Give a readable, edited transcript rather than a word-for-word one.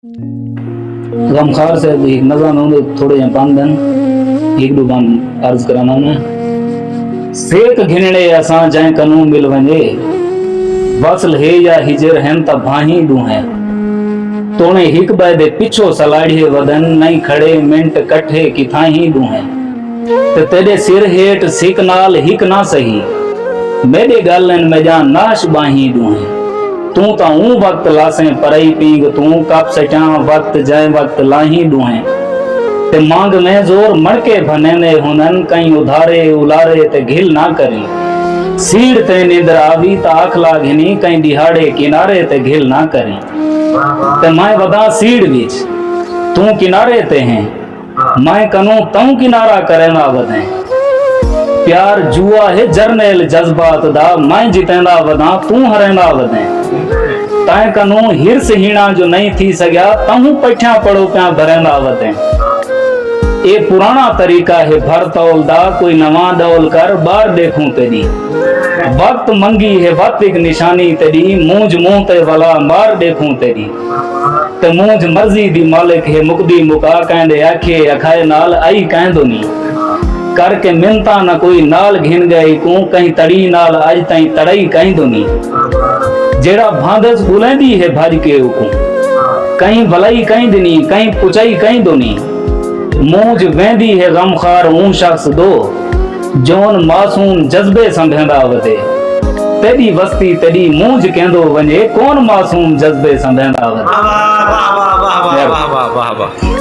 गमखार से एक नजर होंगे थोड़े जन पान दिन एक दो बान अर्ज कराना मैं सेक घिनड़े असा जै कनू मिल वंजे वसल है या हिजर हैं त भाही दू हैं तोने हिक बाय दे पिछो सलाड़े वदन नहीं खड़े मिंट कट्ठे किथा ही दू हैं ते तेरे सिर हेठ सिक नाल हिक ना सही मेरे गालन में जा नाश बाही दू हैं तू ता ऊ वक्त लासे परई पींग तू कप सचा वक्त जय वक्त लाही दुहें ते मांग में जोर मड़के भनेने हुनन कहीं उधारे उलारे ते घिल ना करी सीड़ ते निंद्र आवी ता आख लाघिनी कहीं दिहाड़े किनारे ते घिल ना करी ते मैं वदा सीड़ बीच तू किनारे ते हैं मैं कनू तू किनारा करे ना वदें प्यार जुआ है जरनेल जज्बात दा मैं जितेंदा वदा तू हरेंदा वदें तै कनू हिरस हीणा जो नहीं थी सग्या तहू पठ्या पड़ो प्या भरेंदा वदें ए पुराना तरीका है भर तौल दा कोई नवा दौल कर बार देखूं तेरी वक्त मंगी है वक्त एक निशानी तेरी मूंज मुंह ते वाला मार देखूं तेरी ते मूंज मर्जी दी मालिक है मुकदी मुका कहंदे आखे अखाए नाल आई कहंदो नी करके मिनता न कोई नाल घिन गई को कहीं तड़ी नाल आज ताई तड़ई कहीं दुनी जेड़ा भांदस बुलेंदी है भज के उको कहीं भलाई कहीं दिनी कहीं पुचाई कहीं दुनी मूंज वेंदी है गमखार ऊं शख्स दो जोन मासूम जज्बे संभेंदा वदे तेरी वस्ती तेरी मूंज कहंदो वने कौन मासूम जज्बे संभेंदा वदे। वाह वाह वाह वाह वाह वाह वाह।